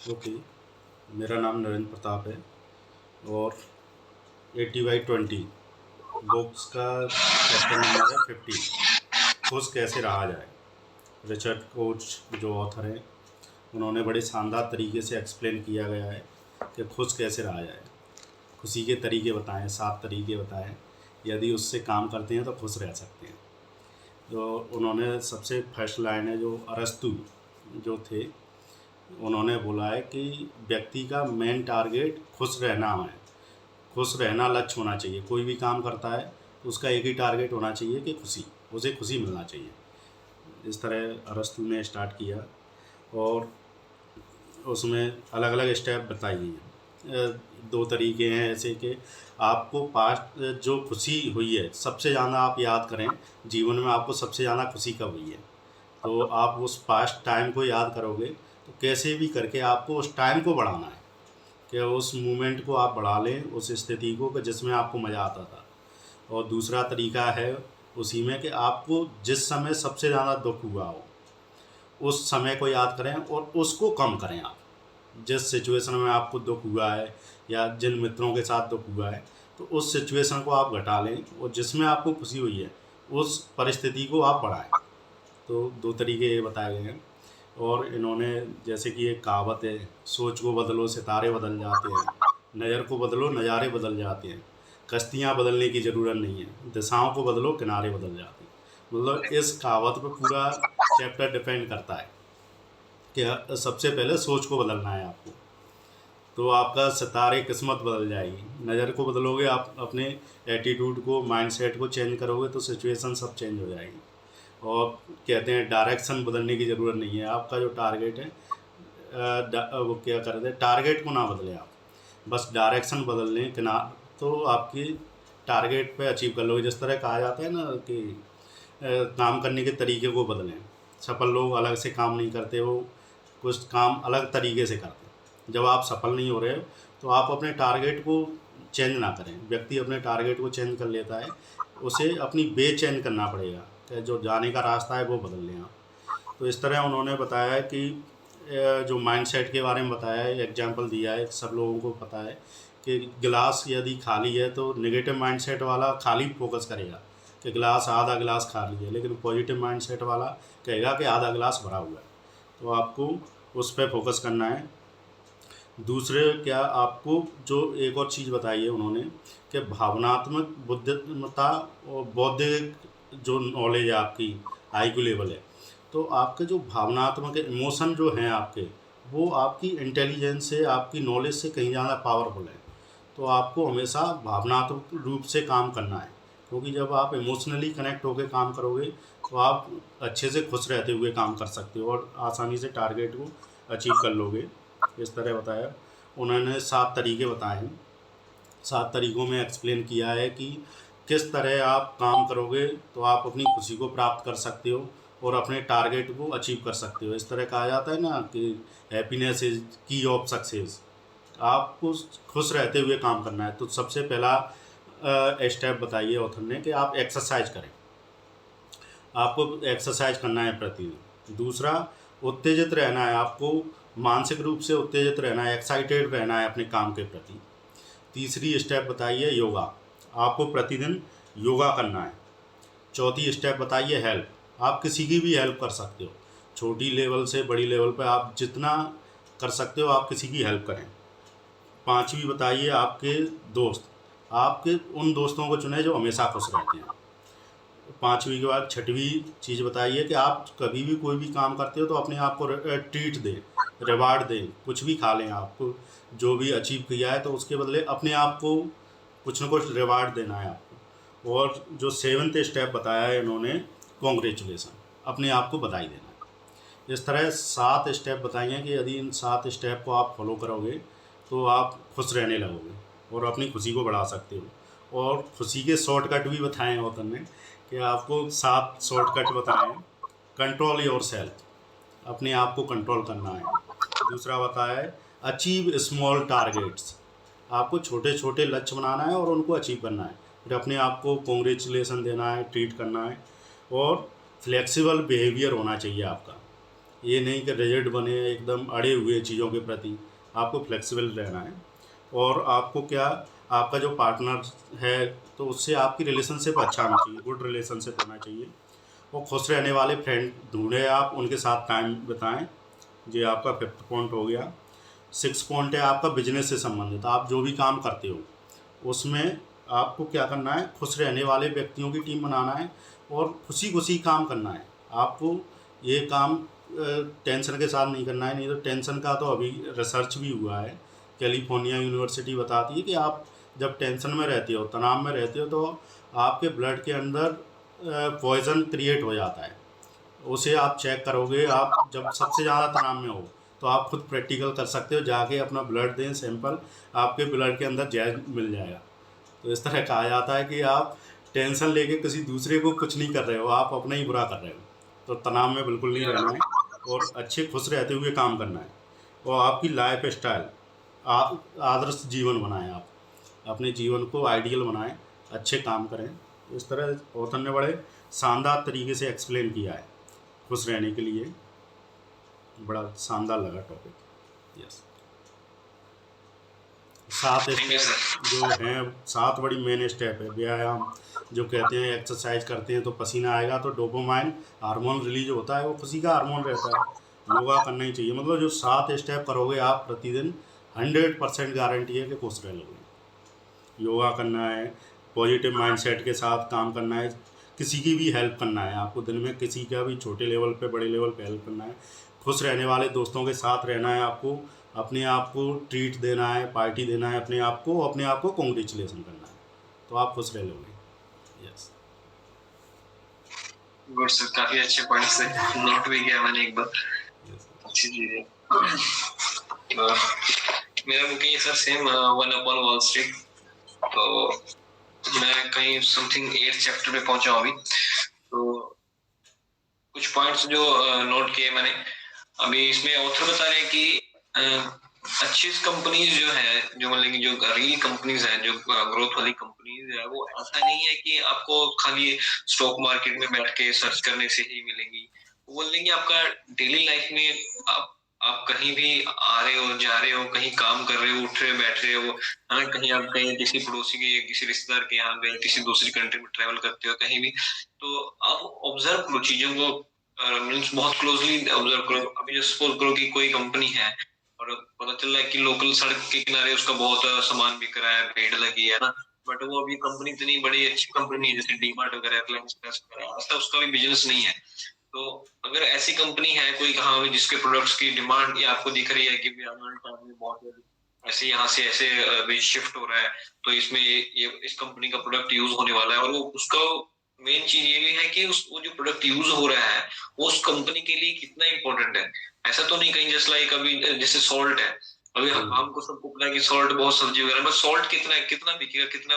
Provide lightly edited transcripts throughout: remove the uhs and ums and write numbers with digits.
Okay. मेरा नाम नरेंद्र प्रताप है और 80/20 बुक्स का चैप्टर नंबर है 50। खुश कैसे रहा जाए। रिचर्ड कोच जो ऑथर हैं उन्होंने बड़े शानदार तरीके से एक्सप्लेन किया गया है कि खुश कैसे रहा जाए। खुशी के तरीके बताएं, 7 तरीके बताएं, यदि उससे काम करते हैं तो खुश रह सकते हैं। तो उन्होंने सबसे फर्स्ट लाइन है जो अरस्तु जो थे उन्होंने बोला है कि व्यक्ति का मेन टारगेट खुश रहना है। खुश रहना लक्ष्य होना चाहिए। कोई भी काम करता है तो उसका एक ही टारगेट होना चाहिए कि उसे खुशी मिलना चाहिए। इस तरह अरस्तु ने स्टार्ट किया और उसमें अलग अलग स्टेप बताई हैं। 2 तरीके हैं ऐसे कि आपको पास्ट जो खुशी हुई है सबसे ज़्यादा आप याद करें, जीवन में आपको सबसे ज़्यादा खुशी कब हुई है। तो आप उस पास्ट टाइम को याद करोगे तो कैसे भी करके आपको उस टाइम को बढ़ाना है कि उस मोमेंट को आप बढ़ा लें, उस स्थिति को कि जिसमें आपको मज़ा आता था। और दूसरा तरीका है उसी में कि आपको जिस समय सबसे ज़्यादा दुख हुआ हो उस समय को याद करें और उसको कम करें। आप जिस सिचुएशन में आपको दुख हुआ है या जिन मित्रों के साथ दुख हुआ है तो उस सिचुएशन को आप घटा लें और जिसमें आपको खुशी हुई है उस परिस्थिति को आप बढ़ाएं। तो 2 तरीके ये बताए गए हैं। और इन्होंने जैसे कि एक कहावत है, सोच को बदलो सितारे बदल जाते हैं, नज़र को बदलो नज़ारे बदल जाते हैं, कश्तियाँ बदलने की ज़रूरत नहीं है, दिशाओं को बदलो किनारे बदल जाते हैं। मतलब इस कहावत पे पूरा चैप्टर डिपेंड करता है कि सबसे पहले सोच को बदलना है आपको, तो आपका सितारे किस्मत बदल जाएगी। नज़र को बदलोगे, आप अपने एटीट्यूड को, माइंडसेट को चेंज करोगे तो सिचुएशन सब चेंज हो जाएगी। और कहते हैं डायरेक्शन बदलने की ज़रूरत नहीं है। आपका जो टारगेट है वो क्या करते हैं, टारगेट को ना बदलें आप, बस डायरेक्शन बदल लें कि ना, तो आपकी टारगेट पे अचीव कर लोगे। जिस तरह कहा जाता है ना कि काम करने के तरीके को बदलें। सफल लोग अलग से काम नहीं करते, वो कुछ काम अलग तरीके से करते हैं। जब आप सफल नहीं हो रहे हो तो आप अपने टारगेट को चेंज ना करें। व्यक्ति अपने टारगेट को चेंज कर लेता है, उसे अपनी वे चेंज करना पड़ेगा कि जो जाने का रास्ता है वो बदल लें आप। तो इस तरह उन्होंने बताया है कि जो माइंडसेट के बारे में बताया है, एग्जाम्पल दिया है, सब लोगों को पता है कि गिलास यदि खाली है तो नेगेटिव माइंडसेट वाला खाली फोकस करेगा कि गिलास आधा गिलास खाली है, लेकिन पॉजिटिव माइंडसेट वाला कहेगा कि आधा गिलास भरा हुआ है। तो आपको उस पर फोकस करना है। दूसरे क्या आपको जो एक और चीज़ बताई है उन्होंने कि भावनात्मक बुद्धिमत्ता और बौद्धिक जो नॉलेज है आपकी, IQ लेवल है, तो आपके जो भावनात्मक इमोशन जो हैं आपके, वो आपकी इंटेलिजेंस से, आपकी नॉलेज से कहीं ज़्यादा पावरफुल है। तो आपको हमेशा भावनात्मक रूप से काम करना है, क्योंकि जब आप इमोशनली कनेक्ट होकर काम करोगे तो आप अच्छे से खुश रहते हुए काम कर सकते हो और आसानी से टारगेट को अचीव कर लोगे। इस तरह बताया उन्होंने। 7 तरीके बताए हैं। 7 तरीक़ों में एक्सप्लेन किया है कि किस तरह आप काम करोगे तो आप अपनी खुशी को प्राप्त कर सकते हो और अपने टारगेट को अचीव कर सकते हो। इस तरह कहा जाता है ना कि हैप्पीनेस इज़ की ऑफ सक्सेस। आपको खुश रहते हुए काम करना है। तो सबसे पहला स्टेप बताइए ऑथर ने कि आप एक्सरसाइज करें। आपको एक्सरसाइज करना है प्रतिदिन। दूसरा, उत्तेजित रहना है। आपको मानसिक रूप से उत्तेजित रहना है, एक्साइटेड रहना है अपने काम के प्रति। तीसरी स्टेप बताइए योगा। आपको प्रतिदिन योगा करना है। चौथी स्टेप बताइए हेल्प। आप किसी की भी हेल्प कर सकते हो, छोटी लेवल से बड़ी लेवल पर आप जितना कर सकते हो आप किसी की हेल्प करें। पांचवी बताइए आपके दोस्त। आपके उन दोस्तों को चुनें जो हमेशा खुश रहते हैं। पांचवी के बाद छठवीं चीज़ बताइए कि आप कभी भी कोई भी काम करते हो तो अपने आप को ट्रीट दें, रिवार्ड दें। कुछ भी खा लें, आपको जो भी अचीव किया है तो उसके बदले अपने आप को कुछ ना कुछ रिवार्ड देना है आपको। और जो 7th स्टेप बताया है इन्होंने, कॉन्ग्रेचुलेसन, अपने आप को बधाई देना है। इस तरह 7 स्टेप बताए हैं कि यदि इन 7 स्टेप को आप फॉलो करोगे तो आप खुश रहने लगोगे और अपनी खुशी को बढ़ा सकते हो। और खुशी के शॉर्टकट भी बताए हैं ऑथर ने कि आपको 7 शॉर्टकट बताएं। कंट्रोल योर सेल्फ, अपने आप को कंट्रोल करना है। दूसरा बताया है अचीव स्मॉल टारगेट्स, आपको छोटे छोटे लक्ष्य बनाना है और उनको अचीव करना है। फिर अपने आप को कॉन्ग्रेचुलेसन देना है, ट्रीट करना है। और फ्लेक्सिबल बिहेवियर होना चाहिए आपका। ये नहीं कि रिजिड बने एकदम अड़े हुए चीज़ों के प्रति, आपको फ्लेक्सिबल रहना है। और आपको क्या, आपका जो पार्टनर है तो उससे आपकी रिलेशनशिप अच्छा होना चाहिए, गुड रिलेशनशिप होना चाहिए। और खुश रहने वाले फ्रेंड ढूंढें, आप उनके साथ टाइम बिताएं। ये आपका 5th पॉइंट हो गया। 6 पॉइंट है आपका बिजनेस से संबंधित। आप जो भी काम करते हो उसमें आपको क्या करना है, खुश रहने वाले व्यक्तियों की टीम बनाना है और खुशी खुशी काम करना है। आपको ये काम टेंशन के साथ नहीं करना है, नहीं तो टेंशन का तो अभी रिसर्च भी हुआ है, कैलिफोर्निया यूनिवर्सिटी बताती है कि आप जब टेंशन में रहते हो, तनाव में रहते हो, तो आपके ब्लड के अंदर पॉइजन क्रिएट हो जाता है। उसे आप चेक करोगे, आप जब सबसे ज़्यादा तनाव में हो तो आप खुद प्रैक्टिकल कर सकते हो, जाके अपना ब्लड दें सैंपल, आपके ब्लड के अंदर जहर मिल जाएगा। तो इस तरह कहा जाता है कि आप टेंशन लेके किसी दूसरे को कुछ नहीं कर रहे हो, आप अपना ही बुरा कर रहे हो। तो तनाव में बिल्कुल नहीं रहना है और अच्छे खुश रहते हुए काम करना है। और आपकी लाइफ स्टाइल, आदर्श जीवन बनाएं, आप अपने जीवन को आइडियल बनाएं, अच्छे काम करें। इस तरह ऑथर ने बड़े शानदार तरीके से एक्सप्लेन किया है खुश रहने के लिए। बड़ा शानदार लगा टॉपिक। यस, 7 स्टेप जो हैं, 7 बड़ी मेन स्टेप है। व्यायाम जो कहते हैं, एक्सरसाइज करते हैं तो पसीना आएगा तो डोपामाइन हार्मोन रिलीज होता है, वो खुशी का हार्मोन रहता है। योगा करना ही चाहिए। मतलब जो 7 स्टेप करोगे आप प्रतिदिन, 100% गारंटी है कि खुश रह लोगे। योगा करना है, पॉजिटिव माइंडसेट के साथ काम करना है, किसी की भी हेल्प करना है आपको दिन में, किसी का भी छोटे लेवल पे बड़े लेवल पे हेल्प करना है, खुश रहने वाले दोस्तों के साथ रहना है आपको, अपने आप को ट्रीट देना है, पार्टी देना है अपने आप को कॉन्ग्रेचुलेसन करना है, तो आप खुश रह लोगे। यस, गुड सर, काफी अच्छे पॉइंट से नोट भी किया मैंने एक बार। अच्छी चीज है। मेरा बुकिंग है sir same, one upon wall street. तो मैं कहीं समथिंग 8th चैप्टर पे पहुंचा हूं अभी। तो कुछ पॉइंट्स जो नोट किए मैंने अभी, इसमें ऑथर बता रहे हैं कि अच्छी कंपनीज जो है, जो मतलब कि जो रियल कंपनीज है, जो ग्रोथ वाली कंपनीज है, वो ऐसा नहीं है कि आपको खाली स्टॉक मार्केट में बैठ के सर्च करने से ही मिलेंगी। वो बोलेंगे आपका डेली लाइफ में आप कहीं भी आ रहे हो, जा रहे हो, कहीं काम कर रहे हो, उठ रहे हो, बैठ रहे हो, हाँ, कहीं आप कहीं किसी पड़ोसी के, किसी रिश्तेदार के यहाँ गए, किसी दूसरी कंट्री में ट्रेवल करते हो कहीं भी, तो आप ऑब्जर्व करो चीजों को, मीन्स बहुत क्लोजली ऑब्जर्व करो। अभी जो सपोज करो कि कोई कंपनी है और पता चल रहा है कि लोकल सड़क के किनारे उसका बहुत सामान बिक रहा है, भीड़ लगी है ना, बट वो अभी कंपनी इतनी बड़ी अच्छी कंपनी नहीं है जैसे डीमार्ट वगैरह, रिलायंस एक्सप्रेस वगैरह, ऐसा उसका भी बिजनेस नहीं है। तो अगर ऐसी कंपनी है कोई कहाँ भी जिसके प्रोडक्ट्स की डिमांड या आपको दिख रही है कि बहुत ऐसे यहाँ से ऐसे भी शिफ्ट हो रहा है, तो इसमें ये इस कंपनी का प्रोडक्ट यूज होने वाला है, और वो उसका मेन चीज ये भी है कि वो जो प्रोडक्ट यूज हो रहा है वो उस कंपनी के लिए कितना इंपॉर्टेंट है। ऐसा तो नहीं कहीं जैसे लाइक अभी जैसे सॉल्ट है, अभी हमको सबको पता है कि सॉल्ट बहुत सब्जी वगैरह, बस सॉल्ट कितना कितना बिकेगा, कितना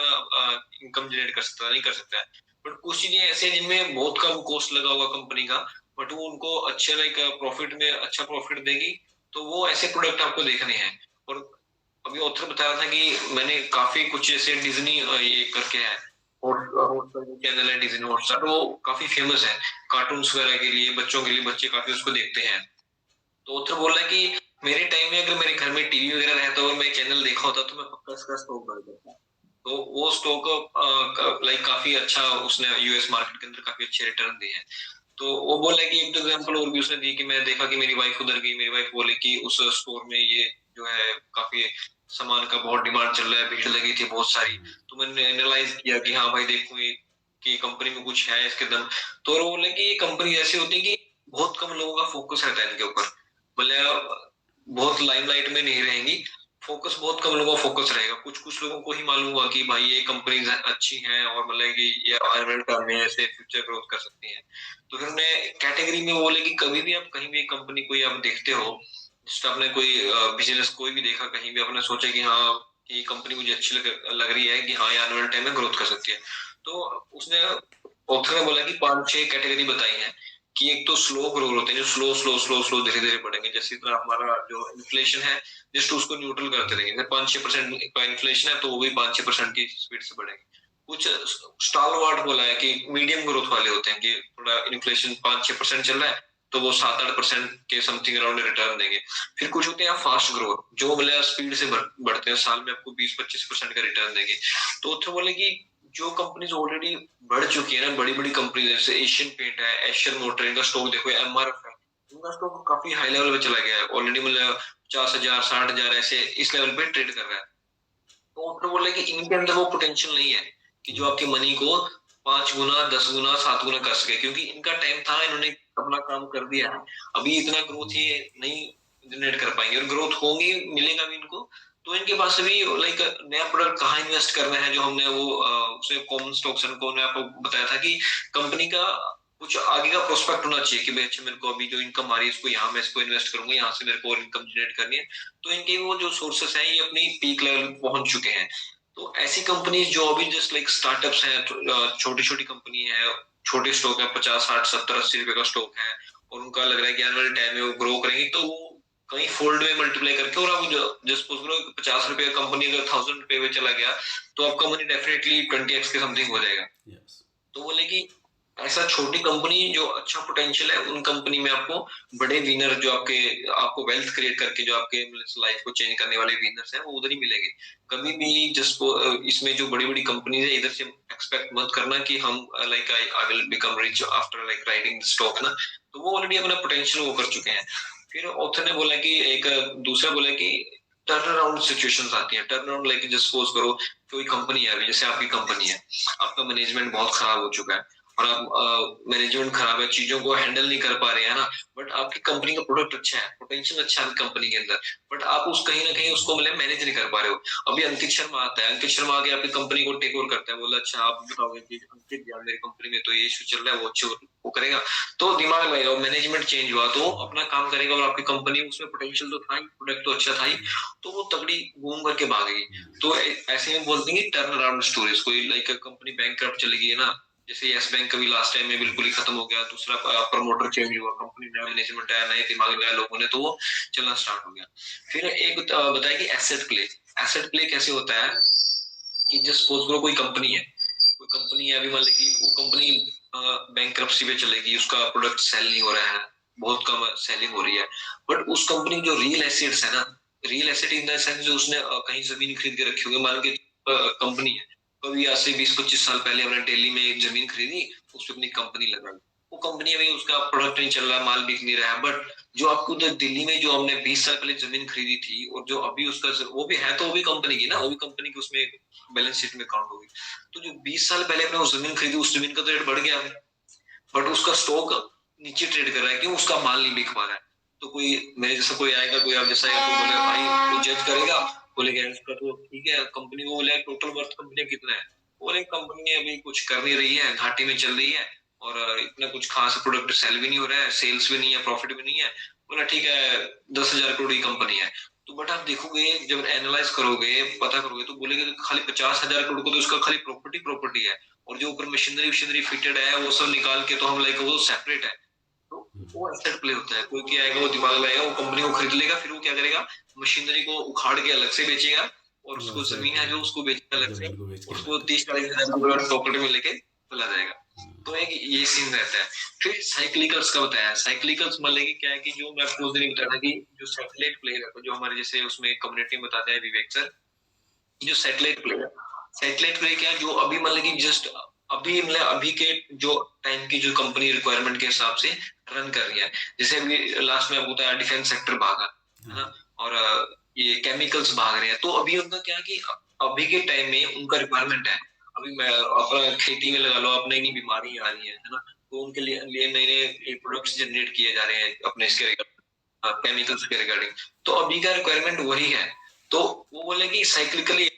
इनकम जनरेट कर सकता है, नहीं कर सकता है। बट कुछ चीजें ऐसे हैं जिनमें बहुत कम कॉस्ट लगा हुआ कंपनी का, बट वो उनको अच्छे लाइक प्रॉफिट में अच्छा प्रॉफिट देगी, तो वो ऐसे प्रोडक्ट आपको देखने हैं। और अभी ऑथर बता रहा था कि मैंने काफी कुछ जैसे डिज्नी ये करके है चैनल है, डिज्नी हॉटस्टार, वो काफी फेमस है कार्टून्स वगैरह के लिए, बच्चों के लिए, बच्चे काफी उसको देखते हैं। तो ऑथर बोल रहा है कि मेरे टाइम में अगर मेरे घर में टीवी वगैरह रहता और मैं चैनल देखा होता तो मैं पक्का इसका स्टॉक बाय करता। तो वो स्टॉक लाइक काफी अच्छा, उसने यूएस मार्केट के अंदर काफी अच्छे रिटर्न दिए हैं। तो वो बोला कि एक दो एग्जांपल और भी उसने दी कि मैं देखा कि मेरी वाइफ उधर गई, मेरी वाइफ बोले कि उस स्टोर में ये जो है काफी सामान का बहुत डिमांड चल रहा है, भीड़ लगी थी बहुत सारी। तो मैंने एनालाइज किया कि हाँ भाई देखो ये कि कंपनी में कुछ है इसके दम। तो वो बोले कि ये कंपनी ऐसी होती है कि बहुत कम लोगों का फोकस रहता है इनके ऊपर, मतलब बहुत लाइमलाइट में नहीं रहेंगी, फोकस बहुत कम लोगों का फोकस रहेगा। कुछ कुछ लोगों को ही मालूम हुआ कि भाई ये कंपनीज अच्छी हैं और मतलब कि ये एनवायरमेंट में ऐसे फ्यूचर ग्रोथ कर सकती हैं। तो फिर उन्होंने कैटेगरी में बोले कि कभी भी आप कहीं भी कंपनी कोई आप देखते हो, जिसका आपने कोई बिजनेस कोई भी देखा कहीं भी, आपने सोचा कि हाँ ये कंपनी मुझे अच्छी लग रही है कि हाँ ये आने वाले टाइम में ग्रोथ कर सकती है, तो उसने ऑथर ने बोला कि 5-6 कैटेगरी बताई है कि एक तो स्लो ग्रोथ होते हैं, जो स्लो स्लो स्लो स्लो धीरे धीरे बढ़ेंगे, जैसे इतना हमारा जो इन्फ्लेशन है जस्ट उसको न्यूट्रल करते रहेंगे। 5-6% का इन्फ्लेशन है तो वो भी 5-6% की स्पीड से बढ़ेंगे। कुछ स्टालवार्ट बोला है कि मीडियम ग्रोथ वाले होते हैं कि थोड़ा इन्फ्लेशन 5-6% चल रहा है तो वो 7-8% के समथिंग अराउंड रिटर्न देंगे। फिर कुछ होते हैं फास्ट ग्रोथ, जो मतलब स्पीड से बढ़ते हैं, साल में आपको 20-25% का रिटर्न देंगे। तो उधर बोले कि जो कंपनीज ऑलरेडी बढ़ चुकी है ना, बड़ी बड़ी कंपनी जैसे एशियन पेंट है, एशियन मोटर, इनका स्टॉक देखो, एमआरएफ है, इनका स्टॉक काफी हाई लेवल पे चला गया है ऑलरेडी, मतलब 50,000 60,000 ऐसे इस लेवल पे ट्रेड कर रहा है। तो उन्होंने बोला कि इनके अंदर वो पोटेंशियल नहीं है कि जो आपके मनी को 5 गुना 10 गुना 7 गुना कर सके, क्योंकि इनका टाइम था, इन्होंने अपना काम कर दिया है, अभी इतना ग्रोथ ये नहीं जनरेट कर पाएंगे, और ग्रोथ होंगी मिलेगा भी इनको, तो इनके पास अभी लाइक नया प्रोडक्ट कहाँ इन्वेस्ट करना है, जो हमने वो उसमें कॉमन स्टॉक्स को आपको बताया था कि कंपनी का कुछ आगे का प्रोस्पेक्ट होना चाहिए कि भाई अच्छा मेरे को अभी जो इनकम आ रही है इसको यहाँ मैं इसको इन्वेस्ट करूंगा, यहाँ से मेरे को और इनकम जनरेट करनी है। तो इनके वो जो सोर्सेस हैं ये अपनी पीक लेवल पहुंच चुके हैं। तो ऐसी कंपनीज जो अभी जस्ट लाइक स्टार्टअप्स हैं, छोटी छोटी कंपनी है, छोटे स्टॉक है, 50 60 70 80 रुपए का स्टॉक है, और उनका लग रहा है कि आने वाले टाइम में वो ग्रो करेंगे, तो वो कहीं फोल्ड में मल्टीप्लाई करके, और आप जस्ट सपोज करो 50 रुपए का कंपनी अगर 1000 रुपए में चला गया, तो आपका मनी डेफिनेटली 20x के समथिंग हो जाएगा। तो बोले कि ऐसा छोटी कंपनी जो अच्छा पोटेंशियल है, उन कंपनी में आपको बड़े विनर जो आपको वेल्थ क्रिएट करके जो आपके लाइफ को चेंज करने वाले विनर्स हैं, वो उधर ही मिलेंगे। कभी भी जस्ट इसमें जो बड़ी बड़ी कंपनीज है, इधर से एक्सपेक्ट मत करना कि हम like I will become rich after like riding stock ना, तो वो ऑलरेडी अपना पोटेंशियल वो कर चुके हैं। फिर ऑथर ने बोला कि एक दूसरा बोला कि टर्न अराउंड सिचुएशंस आती हैं। Turn around like just suppose करो कोई कंपनी है, अभी जैसे आपकी कंपनी है, आपका मैनेजमेंट बहुत खराब हो चुका है, और आप मैनेजमेंट खराब है, चीजों को हैंडल नहीं कर पा रहे हैं ना, बट आपकी कंपनी का प्रोडक्ट अच्छा है, पोटेंशियल अच्छा है कंपनी के अंदर, बट आप उस कहीं ना कहीं उसको मतलब मैनेज नहीं कर पा रहे हो। अभी अंकित शर्मा आता है, अंकित शर्मा आके आपकी कंपनी को टेक ओवर करता है, बोला अच्छा आप बताओगे कि अंकित यार मेरी कंपनी में तो ये इशू चल रहा है, वो अच्छे वो करेगा, तो दिमाग लगेगा, मैनेजमेंट चेंज हुआ तो अपना काम करेगा, और आपकी कंपनी उसमें पोटेंशियल तो था ही, प्रोडक्ट तो अच्छा था ही, तो वो तगड़ी घूम करके भागेगी। तो ऐसे में बोलते हैं टर्न अराउंड स्टोरीज, कोई लाइक कंपनी बैंकक्रप्ट चली गई है ना, जैसे यस बैंक कभी लास्ट टाइम में बिल्कुल ही खत्म हो गया, दूसरा प्रमोटर चेंज हुआ, कंपनी नया मैनेजमेंट आया, नए दिमाग लगाया लोगों ने, तो वो चलना स्टार्ट हो गया। फिर एक बताया कि एसेट प्ले। एसेट प्ले कैसे होता है कि जस्ट सपोज करो कोई कंपनी है, अभी मान लीजिए वो कंपनी बैंकक्रप्सी पे चलेगी, उसका प्रोडक्ट सेल नहीं हो रहा है, बहुत कम सेलिंग हो रही है, बट उस कंपनी जो रियल एसेट्स है ना, real asset in the sense जो उसने कहीं जमीन खरीद के रखी होगी, मान के कंपनी है, कभी आज से 20-25 साल पहले हमने दिल्ली में एक जमीन खरीदी, उस पर अपनी कंपनी लगाई, वो कंपनी अभी उसका प्रोडक्ट नहीं चल रहा, माल बिक नहीं रहा है, बट जो आपको उधर दिल्ली में जो हमने 20 साल पहले जमीन खरीदी थी, और जो अभी उसका वो भी है, तो वो भी कंपनी की ना, वो भी कंपनी की उसमें बैलेंस शीट में काउंट होगी, तो जो 20 साल पहले हमने उस जमीन खरीदी, उस जमीन का तो रेट बढ़ गया है, बट उसका स्टॉक नीचे ट्रेड कर रहा है, क्यों? उसका माल नहीं बिक पा रहा है। तो कोई मेरे जैसा कोई आएगा, कोई आप जैसा आएगा, तो बोलेगा भाई वो जज करेगा, बोलेगा इसका तो ठीक है, कंपनी को बोलेगा टोटल वर्थ कंपनी कितना है, बोले कंपनी अभी कुछ कर नहीं रही है, घाटे में चल रही है, और इतना कुछ खास प्रोडक्ट सेल भी नहीं हो रहा है, सेल्स भी नहीं है, प्रॉफिट भी नहीं है, बोला ठीक है 10,000 करोड़ की कंपनी है। तो बट आप देखोगे, जब एनालाइज करोगे, पता करोगे, तो बोलेगे तो खाली 50,000 करोड़ को तो उसका खाली प्रॉपर्टी है, और जो ऊपर मशीनरी फिटेड है वो सब निकाल के तो हम लाइक वो सेपरेट है। तो वो एसेट प्ले होता है, कोई क्या आएगा, वो दिमाग लगाएगा, वो कंपनी को खरीद लेगा, फिर वो क्या करेगा, मशीनरी को उखाड़ के अलग से बेचेगा, और उसको जमीन है जो उसको बेचेगा अलग से, उसको 30-40,000 प्रॉपर्टी में लेके चला जाएगा। तो एक ये सीन रहता है। फिर साइक्लिकल्स का बताया, साइक्लिकल्स मतलब कि क्या है कि जो मैं आपको उस दिन बताया कि जो सैटेलाइट प्लेयर है, जो हमारे जैसे उसमें कम्युनिटी में बताते हैं विवेक सर, जो सैटेलाइट प्ले क्या है, जो अभी मतलब कि जस्ट अभी मतलब अभी के जो टाइम की जो कंपनी रिक्वायरमेंट के हिसाब से रन कर रही है, जैसे अभी लास्ट में आपको बताया डिफेंस सेक्टर भागा है ना, और ये केमिकल्स भाग रहे हैं, तो अभी उनका क्या है कि अभी के टाइम में उनका रिक्वायरमेंट है, अभी मैं अपना खेती में लगा लो, अब नई नई बीमारी आ रही है ना, तो उनके लिए नए नए प्रोडक्ट्स जनरेट किए जा रहे हैं अपने इसके केमिकल्स के रिगार्डिंग, तो अभी का रिक्वायरमेंट वही है। तो वो बोले कि साइक्लिकली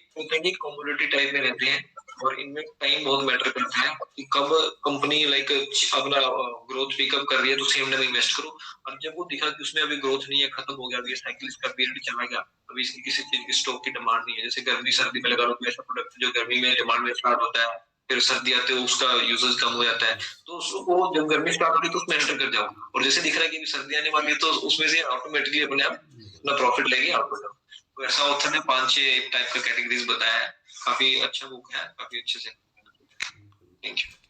कमोडिटी टाइप में रहते हैं, और इनमें टाइम बहुत मैटर करता है कि कब कंपनी लाइक अपना ग्रोथ पिकअप कर रही है तो सेम टाइम इन्वेस्ट करो, और जब वो दिखा कि उसमें अभी ग्रोथ नहीं है, खत्म हो गया, अभी साइकिल का पीरियड चला गया, अभी इसकी किसी चीज की स्टॉक की डिमांड नहीं है, जैसे गर्मी सर्दी में लगा लो, ऐसा प्रोडक्ट जो गर्मी में डिमांड में स्टार्ट होता है, फिर सर्दी आते हुए उसका यूजेज कम हो जाता है, तो उसको जब गर्मी स्टार्ट होती है तो उसमें एंटर कर जाओ, और जैसे दिख रहा है कि सर्दी आने वाली है तो उसमें से ऑटोमेटिकली अपने आप अपना प्रॉफिट लेके आउट हो जाओ। तो ऐसा ऑथर ने 5-6 टाइप का कैटेगरीज बताया है, काफी अच्छा बुक है, काफी अच्छे से। Thank you.